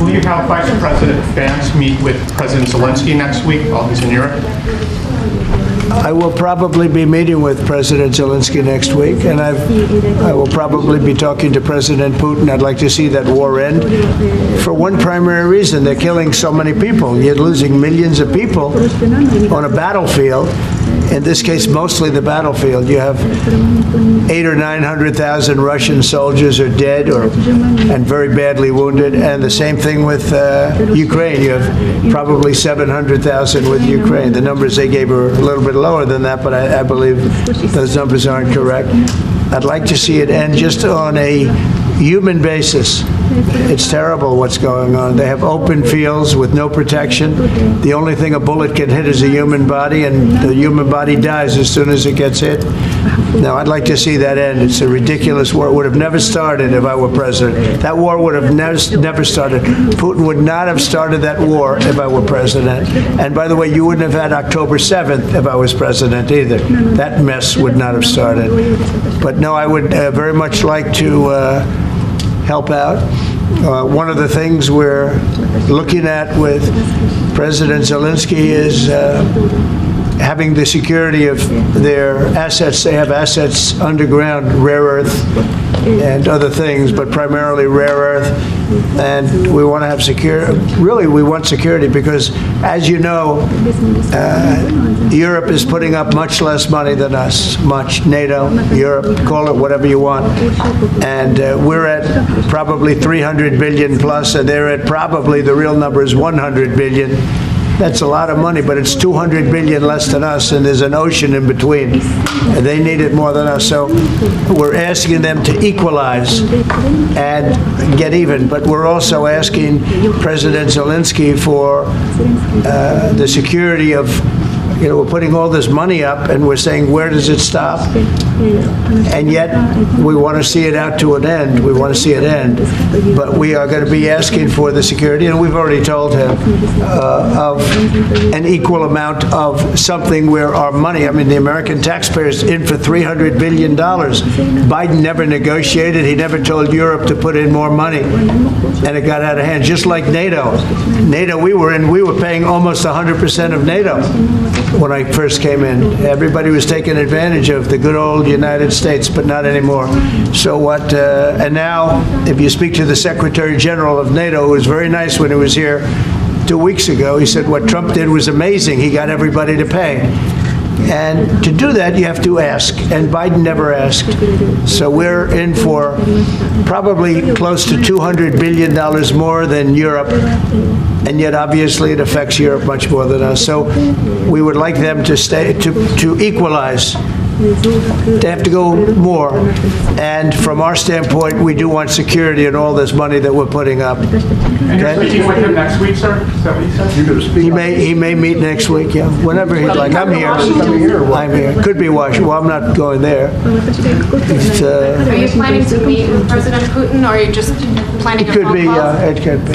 Will you have Vice President Vance meet with President Zelensky next week while he's in Europe? I will probably be meeting with President Zelensky next week, and I will probably be talking to President Putin. I'd like to see that war end for one primary reason. They're killing so many people. You're losing millions of people on a battlefield. In this case, mostly the battlefield. You have 800,000 or 900,000 Russian soldiers are dead and very badly wounded, and the same thing with Ukraine. You have probably 700,000 with Ukraine. The numbers they gave are a little bit lower than that, but I believe those numbers aren't correct. I'd like to see it end just on a human basis. It's terrible what's going on. They have open fields with no protection. The only thing a bullet can hit is a human body, and the human body dies as soon as it gets hit. Now, I'd like to see that end. It's a ridiculous war. It would have never started if I were president. That war would have never started. Putin would not have started that war if I were president. And by the way, you wouldn't have had October 7th if I was president either. That mess would not have started. But no, I would very much like to help out. One of the things we're looking at with President Zelensky is having the security of their assets. They have assets underground, rare earth and other things, but primarily rare earth. And we want to have security. Really, we want security because, as you know, Europe is putting up much less money than us. NATO, Europe, call it whatever you want. And we're at probably 300 billion plus, and they're at probably, the real number is 100 billion. That's a lot of money, but it's 200 billion less than us, and there's an ocean in between. And they need it more than us, so we're asking them to equalize and get even. But we're also asking President Zelensky for the security of, you know, we're putting all this money up, and we're saying, where does it stop? And yet, we want to see it out to an end. We want to see it end. But we are going to be asking for the security, and we've already told him, of an equal amount of something where our money, I mean, the American taxpayer is in for $300 billion. Biden never negotiated. He never told Europe to put in more money, and it got out of hand. Just like NATO. NATO, we were paying almost 100% of NATO. When I first came in, everybody was taking advantage of the good old United States, but not anymore. So what, and now, if you speak to the Secretary General of NATO, who was very nice when he was here 2 weeks ago, he said what Trump did was amazing. He got everybody to pay. And to do that, you have to ask, and Biden never asked. So we're in for probably close to $200 billion more than Europe, and yet obviously it affects Europe much more than us. So we would like them to stay, to equalize. They have to go more. And from our standpoint, we do want security and all this money that we're putting up. And you're speaking with him next week, sir? Is that what he said? You're going to speak? He may meet next week, yeah. Whenever he'd like. I'm here. I'm here. Could be Washington. Well, I'm not going there. Are you planning to meet with President Putin, or are you just planning a phone call? It could be.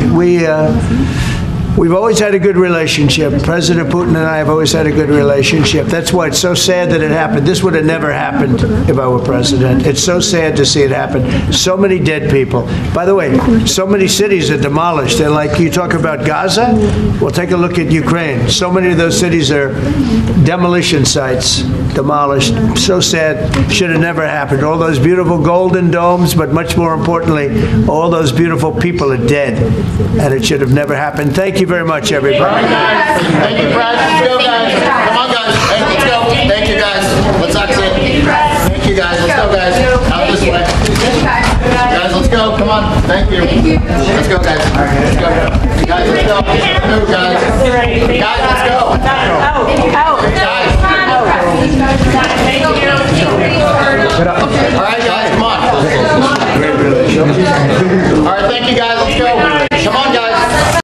We've always had a good relationship. President Putin and I have always had a good relationship. That's why it's so sad that it happened. This would have never happened if I were president. It's so sad to see it happen. So many dead people. By the way, so many cities are demolished. They're like, you talk about Gaza? Well, take a look at Ukraine. So many of those cities are demolition sites, demolished. So sad. Should have never happened. All those beautiful golden domes, but much more importantly, all those beautiful people are dead. And it should have never happened. Thank you very much, everybody. All right, guys. Thank you, Brad. Let's go, guys. Come on, guys. Hey, let's go. Thank you, guys. Let's exit. Thank you, guys. Let's go, guys. Out this way. Guys, let's go. Come on. Thank you. Let's go, guys. Let's go. Guys, let's go. Move, guys. Guys, let's go. Guys. All right, guys, come on. All right, thank you, guys.